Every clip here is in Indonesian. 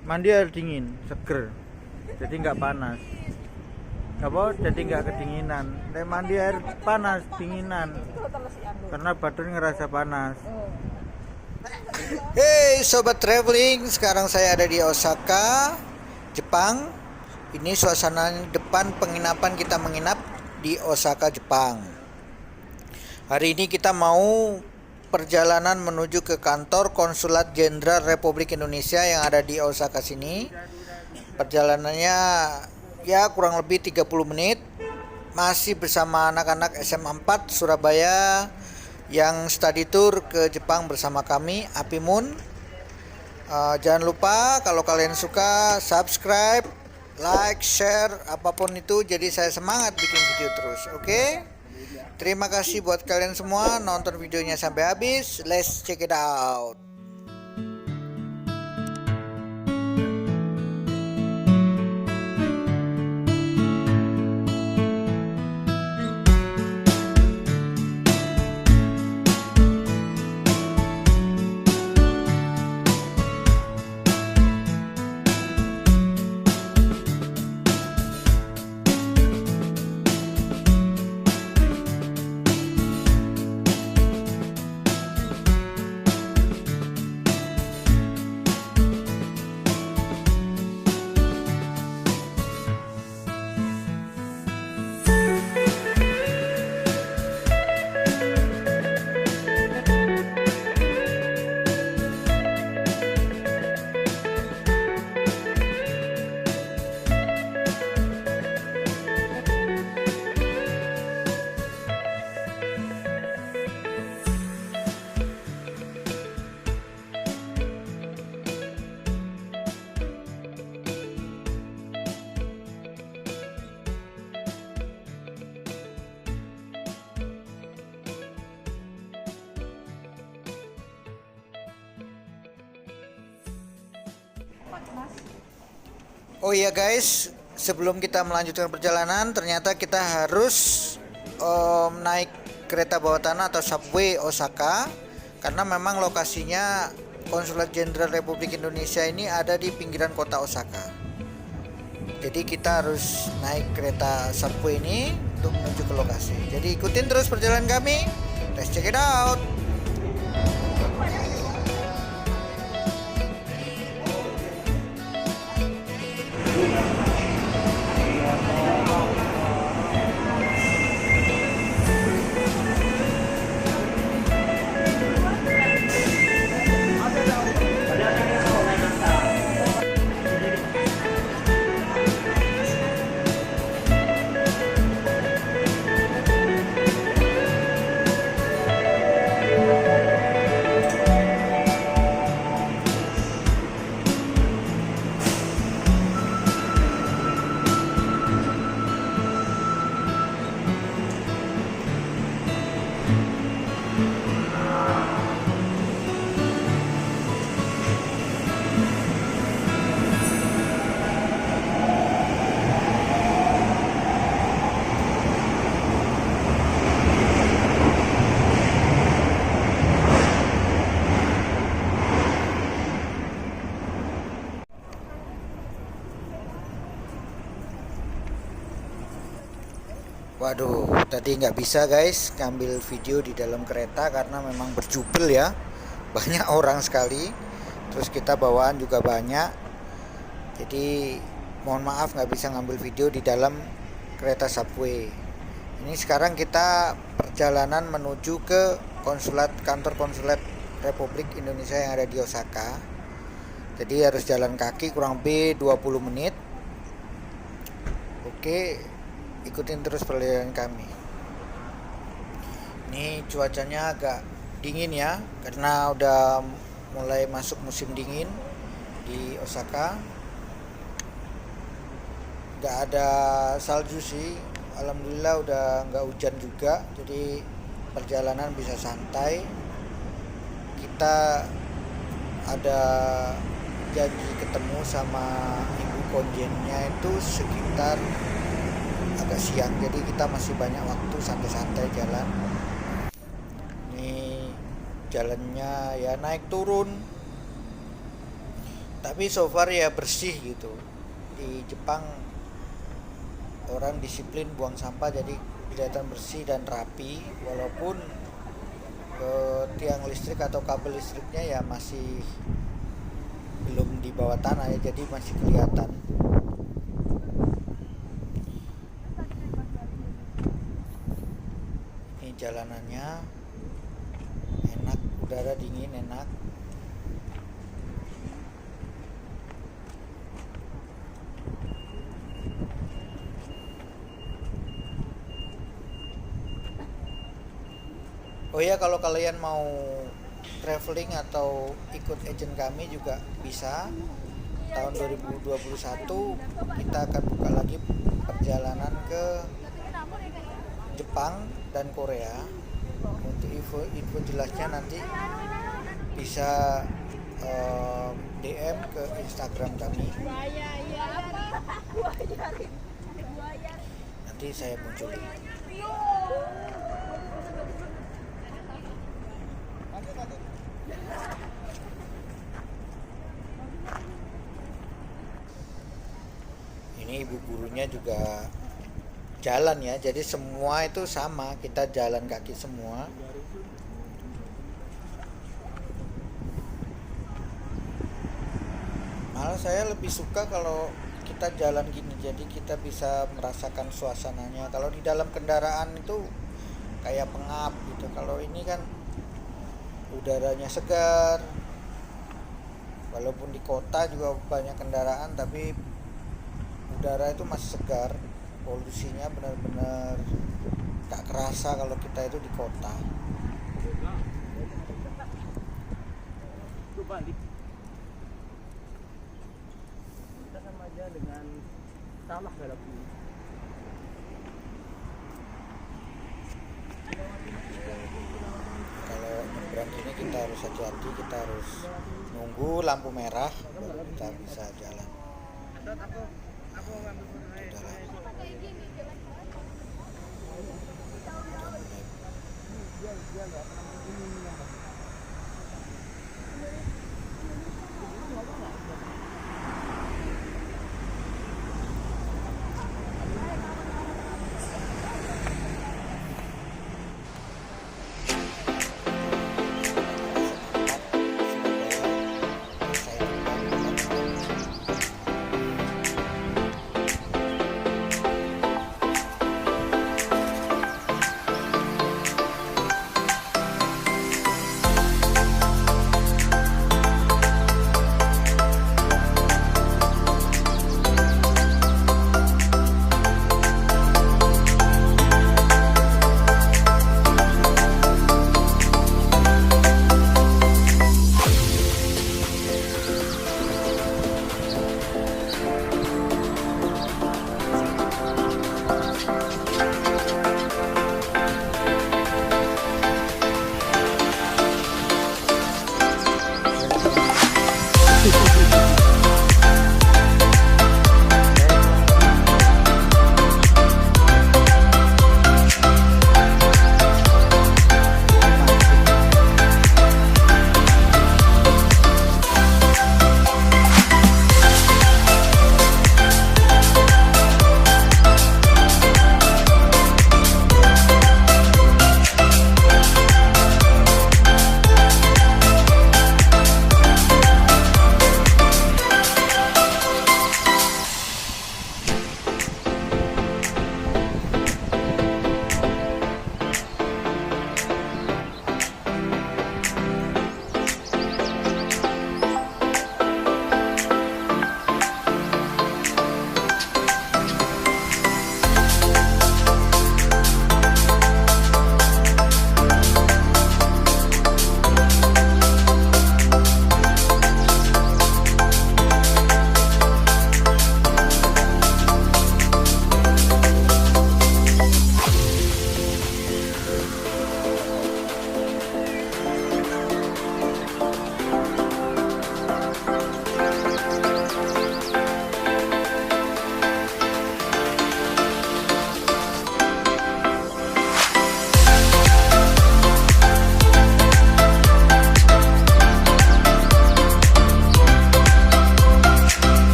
Mandi air dingin, seger, jadi nggak panas. Apa? Jadi nggak kedinginan. Mandi air panas, dinginan, karena badan ngerasa panas. Hey sobat traveling, sekarang saya ada di Osaka, Jepang. Ini suasana depan penginapan kita menginap di Osaka, Jepang. Hari ini kita mau perjalanan menuju ke kantor Konsulat Jenderal Republik Indonesia yang ada di Osaka sini. Perjalanannya ya kurang lebih 30 menit. Masih bersama anak-anak SMA 4 Surabaya yang study tour ke Jepang bersama kami, Apimun. Jangan lupa kalau kalian suka subscribe, like, share, apapun itu, jadi saya semangat bikin video terus. Oke? Terima kasih buat kalian semua nonton videonya sampai habis. Let's check it out. Oh iya guys, sebelum kita melanjutkan perjalanan, ternyata kita harus naik kereta bawah tanah atau subway Osaka, karena memang lokasinya Konsulat Jenderal Republik Indonesia ini ada di pinggiran kota Osaka. Jadi kita harus naik kereta subway ini untuk menuju ke lokasi. Jadi ikutin terus perjalanan kami. Let's check it out. Waduh, tadi nggak bisa guys ngambil video di dalam kereta karena memang berjubel ya, banyak orang sekali. Terus kita bawaan juga banyak, jadi mohon maaf nggak bisa ngambil video di dalam kereta subway. Ini sekarang kita perjalanan menuju ke kantor konsulat Republik Indonesia yang ada di Osaka. Jadi harus jalan kaki kurang lebih 20 menit. Oke, ikutin terus perjalanan kami. Ini cuacanya agak dingin ya, karena udah mulai masuk musim dingin di Osaka. Gak ada salju sih, alhamdulillah udah gak hujan juga, jadi perjalanan bisa santai. Kita ada janji ketemu sama ibu konjennya itu sekitar agak siang, jadi kita masih banyak waktu santai-santai jalan. Ini jalannya ya naik turun, Tapi so far ya bersih gitu. Di Jepang orang disiplin buang sampah, jadi kelihatan bersih dan rapi, walaupun tiang listrik atau kabel listriknya ya masih belum di bawah tanah ya, jadi masih kelihatan. Ini jalanannya enak, udara dingin enak. Oh ya, kalau kalian mau traveling atau ikut agent kami juga bisa. Tahun 2021 kita akan buka lagi perjalanan ke Jepang dan Korea. Untuk info jelasnya nanti bisa DM ke Instagram kami. Nanti saya munculin. Ini ibu gurunya juga jalan ya, jadi semua itu sama, kita jalan kaki semua. Malah saya lebih suka kalau kita jalan gini, jadi kita bisa merasakan suasananya. Kalau di dalam kendaraan itu kayak pengap gitu. Kalau ini kan udaranya segar, walaupun di kota juga banyak kendaraan, tapi udara itu masih segar. Polusinya benar-benar gak kerasa kalau kita itu di kota. Kita sama aja dengan salah dalam ini. Kalau nyebrang gini kita harus hati-hati, kita harus nunggu lampu merah baru kita bisa jalan. Aku ngambil foto aja. Udah lah. Dia nggak pernah begini.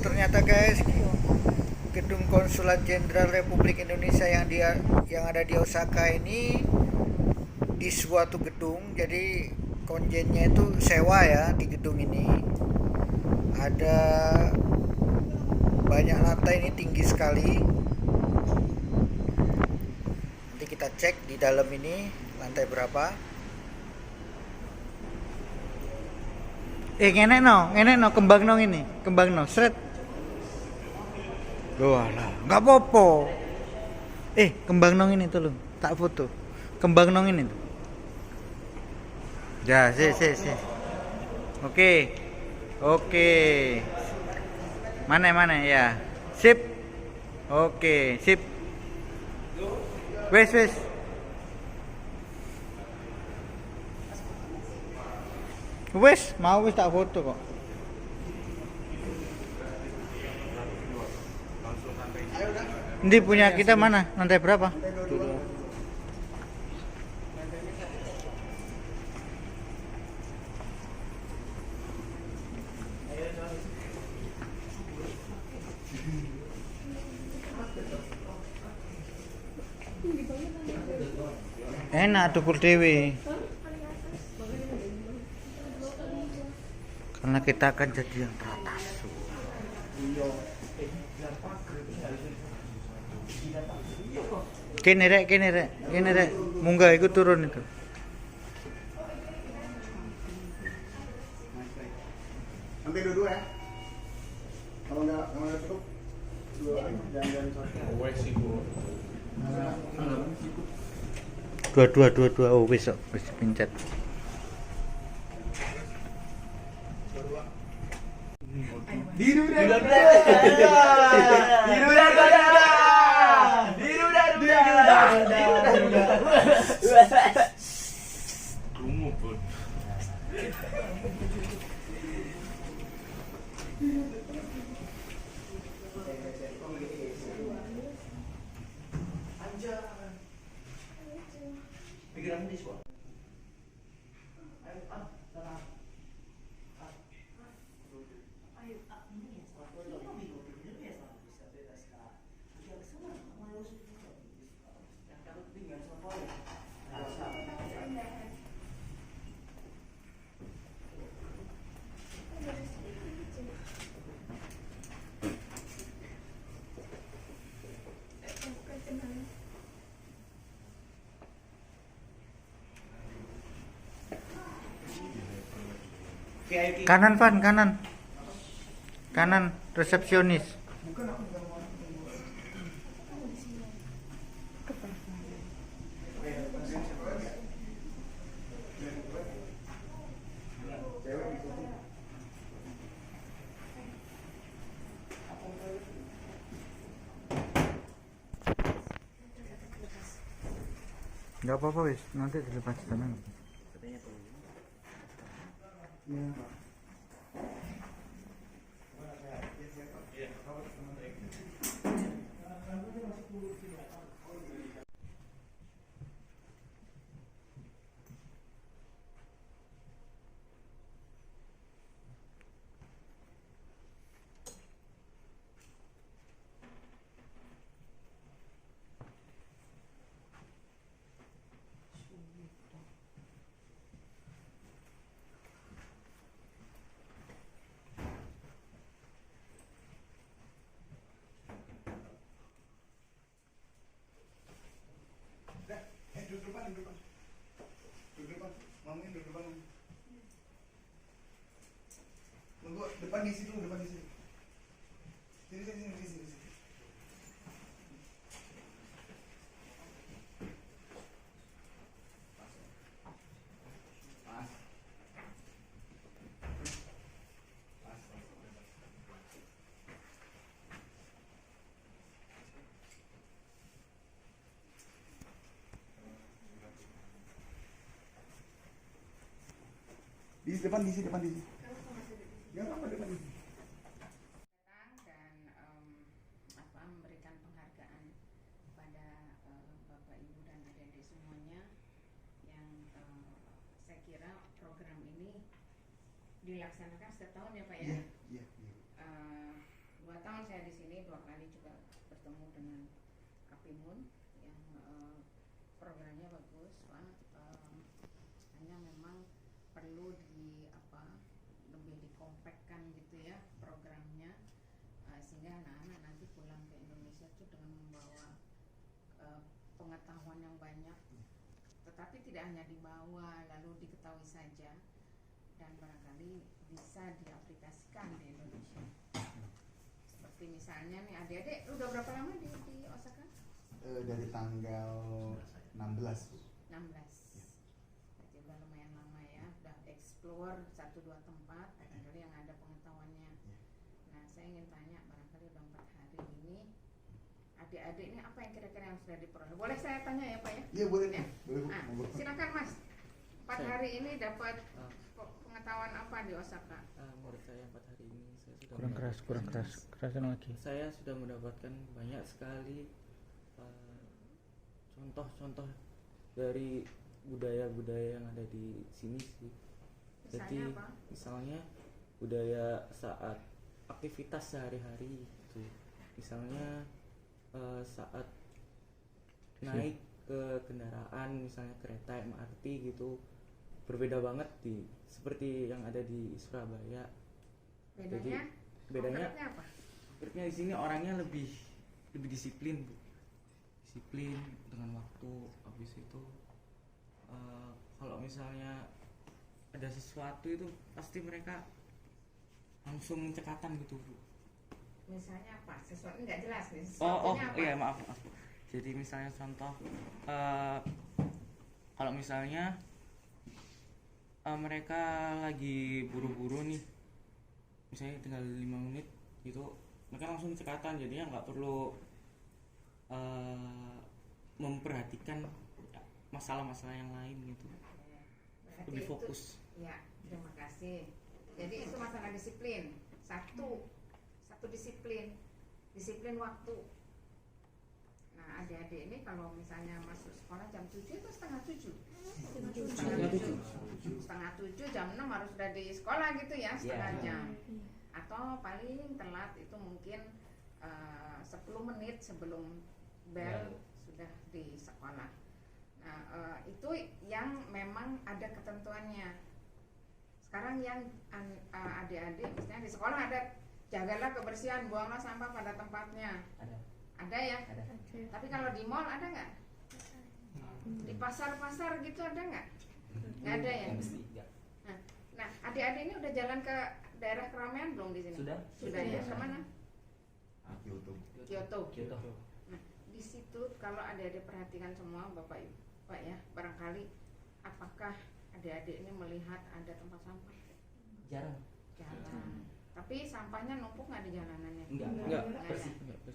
ternyata guys, gedung Konsulat Jenderal Republik Indonesia yang ada di Osaka ini di suatu gedung. Jadi konjennya itu sewa ya di gedung ini. Ada banyak lantai, ini tinggi sekali. Nanti kita cek di dalam ini lantai berapa. Enek no kembang no ini, kembang no, seret. Wah lah, nggak popo. Kembang nong ini tuh lo, tak foto. Kembang nong ini tuh. Ya, si. Oke. Mana ya. Sip. Oke, sip. Wes. Mau tak foto kok. Nanti punya kita mana? Lantai berapa? Enak tukur dewe. Karena kita akan jadi yang teratas. Kene rek. Munggah ikut turun itu. Sampai dua ya. Kalau nggak cukup dua jangan satu. Dua. Oh wis pencet. Kanan Van, kanan resepsionis. Nggak apa-apa wis, nanti dilepas tenang. Duduk depan. Mami duduk depan. Tunggu depan di situ. Sini. Di depan di sini. Yang apa depan di sini? Dan memberikan penghargaan kepada Bapak Ibu dan adik-adik semuanya yang saya kira program ini dilaksanakan setiap tahun ya Pak ya. Iya. saya di sini 2 kali juga bertemu dengan Apimun yang programnya bagus, Pak. Hanya memang perlu lebih dikompakkan gitu ya programnya, sehingga anak-anak nanti pulang ke Indonesia itu dengan membawa pengetahuan yang banyak, tetapi tidak hanya dibawa lalu diketahui saja, dan barangkali bisa diaplikasikan di Indonesia. Seperti misalnya nih adik-adik udah berapa lama di Osaka? Dari tanggal 16. 16. Berarti udah lumayan lama ya, udah explore 1-2 tempat, barangkali yang ada pengetahuannya. Nah, saya ingin tanya, barangkali udah 4 hari ini adik-adik ini apa yang kira-kira yang sudah diperoleh? Boleh saya tanya ya Pak ya? Iya boleh. Ya. Boleh. Nah, silakan Mas. 4 hari ini dapat pengetahuan apa di Osaka? Menurut saya 4 hari ini saya sudah Kurang keras, kerasan lagi. Saya sudah mendapatkan banyak sekali contoh-contoh dari budaya-budaya yang ada di sini sih. Jadi Misalnya apa? misalnya budaya saat aktivitas sehari-hari itu, misalnya saat naik ke kendaraan, misalnya kereta MRT gitu, berbeda banget seperti yang ada di Surabaya. Bedanya? Bedanya Konkretnya apa? Konkretnya di sini orangnya lebih disiplin, Bu. Disiplin dengan waktu. Habis itu kalau misalnya ada sesuatu itu pasti mereka langsung cekatan gitu, Bu. Misalnya apa? Sesuatu nggak jelas nih. Oh Sesuatunya apa? iya, maaf. Jadi misalnya contoh kalau misalnya mereka lagi buru-buru nih, misalnya tinggal 5 menit gitu, mereka langsung cekatan, jadinya nggak perlu memperhatikan masalah-masalah yang lain gitu. Berarti Lebih itu- fokus. Ya, terima kasih. Jadi itu masalah disiplin. Satu disiplin waktu. Nah, adik-adik ini kalau misalnya masuk sekolah jam 7 itu setengah 7. Setengah 7, jam 6 harus sudah di sekolah gitu ya, setengah jam. Atau paling telat itu mungkin 10 menit sebelum bel sudah di sekolah. Nah, itu yang memang ada ketentuannya. Sekarang yang adik-adik misalnya di sekolah ada jagalah kebersihan, buanglah sampah pada tempatnya. Ada ya? Ada. Tapi kalau di mall ada nggak? Di pasar-pasar gitu ada nggak? Nggak ada ya? Nah, adik-adik ini udah jalan ke daerah keramaian belum di sini? Sudah ya. Kemana? Kyoto. Nah, di situ kalau adik-adik perhatikan semua Bapak Ibu, Pak ya, barangkali apakah adik-adik ini melihat ada tempat sampah? Jarang. Tapi sampahnya numpuk nggak di jalanannya? Enggak. ada.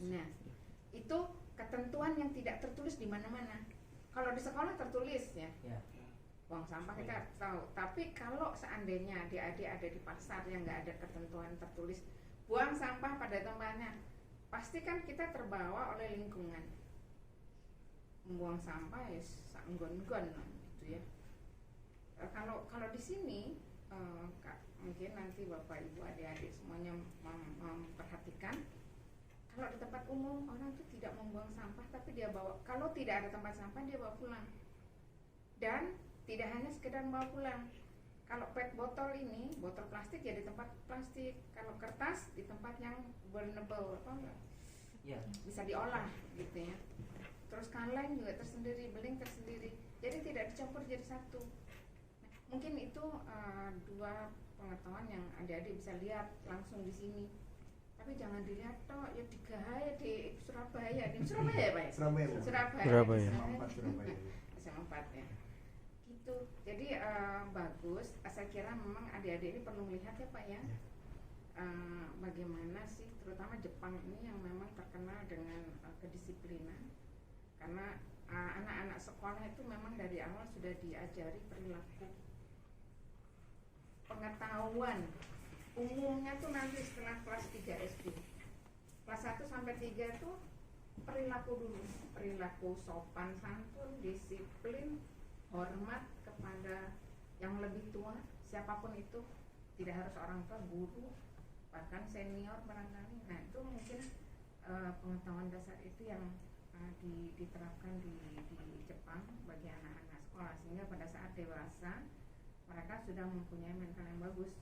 Nah, itu ketentuan yang tidak tertulis di mana-mana. Kalau di sekolah tertulis ya. Buang sampah kita tahu. Tapi kalau seandainya adik-adik ada di pasar yang nggak ada ketentuan tertulis, buang sampah pada tempatnya, pasti kan kita terbawa oleh lingkungan. Membuang sampah ya sanggon-gon gitu ya. Kalau di sini mungkin nanti Bapak Ibu adik-adik semuanya memperhatikan, kalau di tempat umum orang itu tidak membuang sampah, tapi dia bawa, kalau tidak ada tempat sampah dia bawa pulang. Dan tidak hanya sekedar bawa pulang. Kalau PET botol ini, botol plastik ya di tempat plastik. Kalau kertas di tempat yang burnable, bisa diolah gitu ya. Terus kaleng juga tersendiri, beling tersendiri. Jadi tidak dicampur jadi satu. Nah, mungkin itu 2 pengetahuan yang adik-adik bisa lihat langsung di sini. Tapi jangan dilihat toh ya di Gahaya, di Surabaya. Di Surabaya ya Pak? Surabaya. SMA 4 ya. Gitu. Jadi bagus. Saya kira memang adik-adik ini perlu melihat ya Pak ya. Bagaimana sih terutama Jepang ini yang memang terkenal dengan kedisiplinan. Karena anak-anak sekolah itu memang dari awal sudah diajari perilaku. Pengetahuan umumnya tuh nanti setelah kelas 3 SD. Kelas 1 sampai 3 tuh perilaku dulu. Perilaku sopan santun, disiplin, hormat kepada yang lebih tua, siapapun itu, tidak harus orang tua, guru, bahkan senior barangkali. Nah itu mungkin pengetahuan dasar itu yang diterapkan di Jepang bagi anak-anak sekolah, sehingga pada saat dewasa mereka sudah mempunyai mental yang bagus.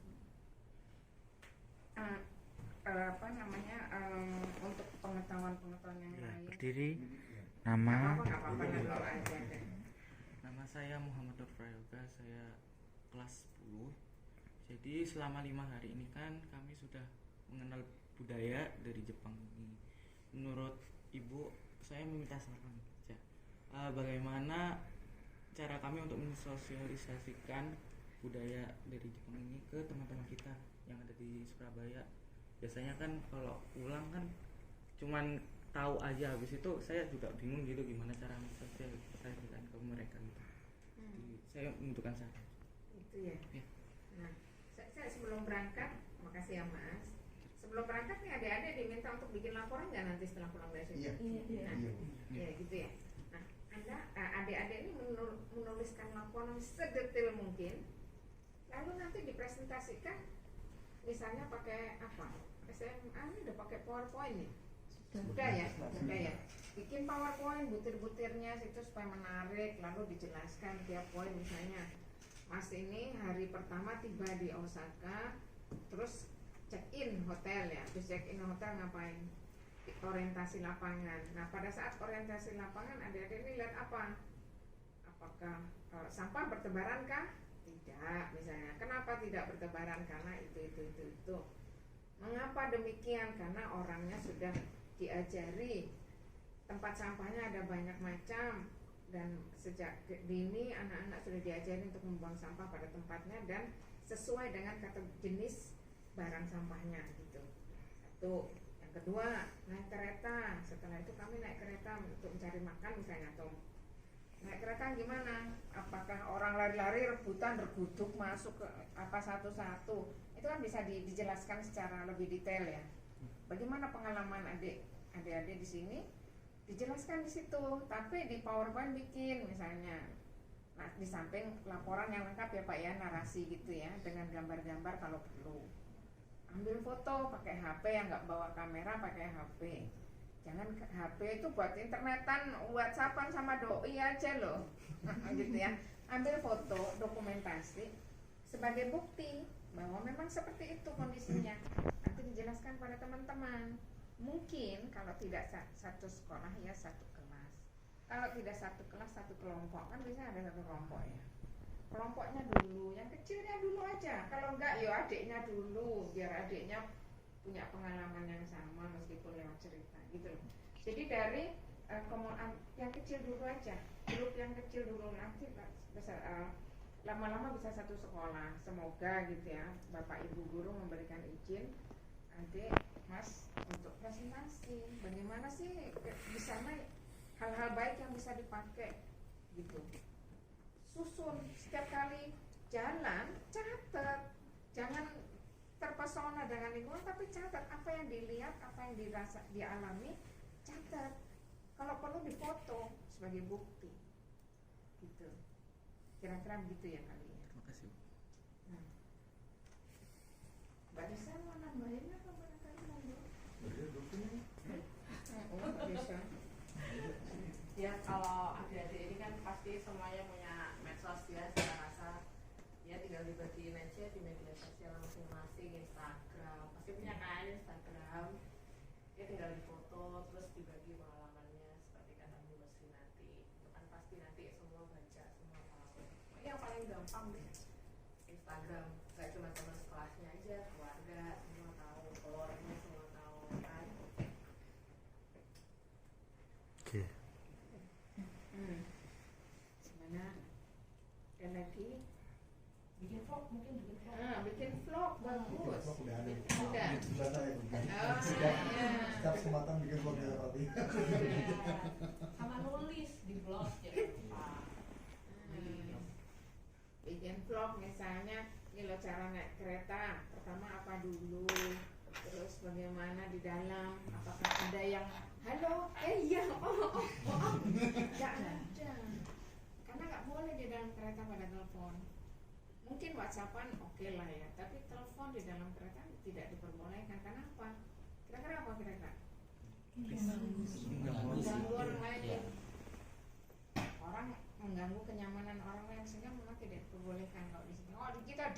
Untuk pengetahuan yang lain. Berdiri. Nama. Apa-apa aja deh. Nama saya Muhammad Nur Prayoga, saya kelas 10. Jadi selama 5 hari ini kan kami sudah mengenal budaya dari Jepang ini. Menurut Ibu, saya meminta saran aja. Bagaimana cara kami untuk mensosialisasikan budaya dari Jepang ini ke teman-teman kita yang ada di Surabaya? Biasanya kan kalau pulang kan cuman tahu aja, habis itu saya juga bingung gitu gimana cara mensosialisasikan ke mereka gitu. Jadi saya membutuhkan saran. Itu ya. Nah, saya sebelum berangkat, makasih ya Mas. Sebelum berangkat nih adik-adik diminta untuk bikin laporan nggak nanti setelah pulang dari situ? Iya. Ya gitu ya. Nah, adik-adik ini menuliskan laporan sedetail mungkin, lalu nanti dipresentasikan, misalnya pakai apa? SMA ini udah pakai PowerPoint nih. Sudah ya. Bikin PowerPoint butir-butirnya situ supaya menarik, lalu dijelaskan tiap poin. Misalnya Mas ini hari pertama tiba di Osaka, terus check in hotel ya. Terus check in hotel ngapain? Orientasi lapangan. Nah pada saat orientasi lapangan adik-adik ini lihat apa? Apakah sampah bertebaran kah? Tidak misalnya. Kenapa tidak bertebaran? Karena itu. Mengapa demikian? Karena orangnya sudah diajari tempat sampahnya ada banyak macam, dan sejak dini anak-anak sudah diajari untuk membuang sampah pada tempatnya dan sesuai dengan jenis barang sampahnya gitu. Satu. Yang kedua, naik kereta. Setelah itu kami naik kereta untuk mencari makan misalnya, atau naik kereta gimana? Apakah orang lari-lari rebutan berguduk masuk ke apa satu-satu? Itu kan bisa dijelaskan secara lebih detail ya. Bagaimana pengalaman adik-adik di sini? Dijelaskan di situ, tapi di PowerPoint bikin misalnya. Nah, di samping laporan yang lengkap ya Pak ya, narasi gitu ya, dengan gambar-gambar kalau perlu. Ambil foto pakai HP, yang nggak bawa kamera pakai HP. Jangan HP itu buat internetan, WhatsAppan sama doi aja loh. Gitu ya. Ambil foto, dokumentasi sebagai bukti bahwa memang seperti itu kondisinya. Nanti dijelaskan pada teman-teman. Mungkin kalau tidak satu sekolah ya satu kelas. Kalau tidak satu kelas satu kelompok, kan bisa ada satu kelompok ya. Kelompoknya dulu, yang kecilnya dulu aja. Kalau enggak ya adiknya dulu, biar adiknya punya pengalaman yang sama meskipun lewat cerita gitu loh. Jadi dari yang kecil dulu aja, grup yang kecil dulu, nanti lama-lama bisa satu sekolah. Semoga gitu ya Bapak Ibu guru memberikan izin adik Mas untuk presentasi bagaimana sih di sana hal-hal baik yang bisa dipakai gitu. Susun setiap kali jalan, catat, jangan terpesona dengan lingkungan, tapi catat apa yang dilihat, apa yang dialami, catat. Kalau perlu difoto sebagai bukti gitu. Kira-kira begitu ya kali ya. Terima kasih. Nah, Mbak Desa mau nambahin apa barangkali monggo? Mbak Desa. Ya kalau adik-adik ini kan pasti semuanya punya medsos ya, saya rasa ya tinggal dibagiin aja di media sosial masing-masing, Instagram pasti punya kan Instagram ya, tinggal difoto terus dibagi pengalamannya seperti kata Bu Mesri nanti itu kan pasti nanti semua baca, semua tahu. Yang paling gampang deh Instagram, gak cuma teman sekolahnya aja, keluarga semua tahu, keluarganya semua tahu kan. Oke. Gimana? Ada lagi? Bikin vlog, mungkin bikin vlog. Bikin vlog bagus. Vlog udah ada. Udah. Sudah saya berbagi. Oh, Setiap iya. kesempatan bikin vlog ya Roti. Sama nulis di blog jangan lupa. Bikin vlog misalnya, ini loh cara naik kereta. Pertama apa dulu, terus bagaimana di dalam, apakah ada yang halo, iya, oh, nggak ada, karena nggak boleh di dalam kereta pada telepon. Mungkin mungkin WhatsAppan oke lah ya, tapi telepon di dalam kereta tidak diperbolehkan. Kenapa? Kira-kira apa kira-kira? Mengganggu orang lain. Iya. Orang mengganggu kenyamanan orang lain, sehingga memang tidak diperbolehkan kalau di sini. Oh, di kita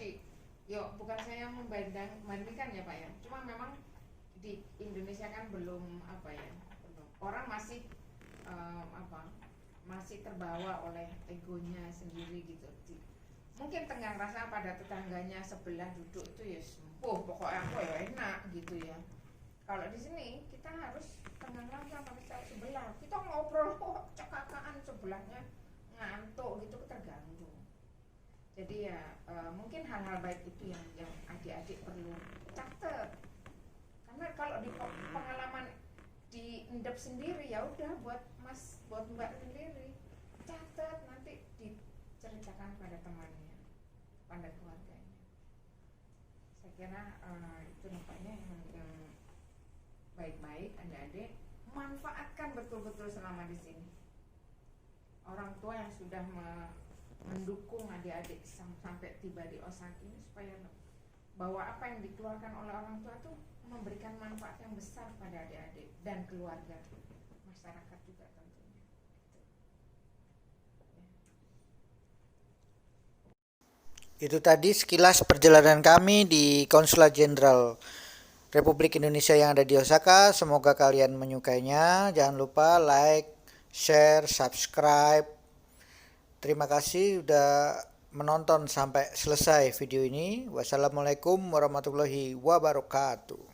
yuk, bukan saya membandingkan ya Pak ya, cuma memang di Indonesia kan belum apa ya, orang masih masih terbawa oleh egonya sendiri gitu. Mungkin tenggang rasa pada tetangganya sebelah duduk itu ya sempuh, pokoknya aku ya enak gitu ya. Kalau di sini kita harus tenggang rasa pada sebelah, kita ngobrol kok cekakaan sebelahnya ngantuk gitu, terganggu. Jadi ya mungkin hal-hal baik itu yang adik-adik perlu catat. Karena kalau di pengalaman diendap sendiri ya udah buat mbak sendiri, catat, nanti diceritakan pada temannya, pada keluarganya. Saya kira itu nampaknya yang baik-baik. Adik-adik manfaatkan betul-betul selama di sini. Orang tua yang sudah mendukung adik-adik sampai tiba di Osaka ini, supaya bahwa apa yang dikeluarkan oleh orang tua itu memberikan manfaat yang besar pada adik-adik dan keluarga, masyarakat juga tentunya. Itu tadi sekilas perjalanan kami di Konsulat Jenderal Republik Indonesia yang ada di Osaka. Semoga kalian menyukainya. Jangan lupa like, share, subscribe. Terima kasih sudah menonton sampai selesai video ini. Wassalamualaikum warahmatullahi wabarakatuh.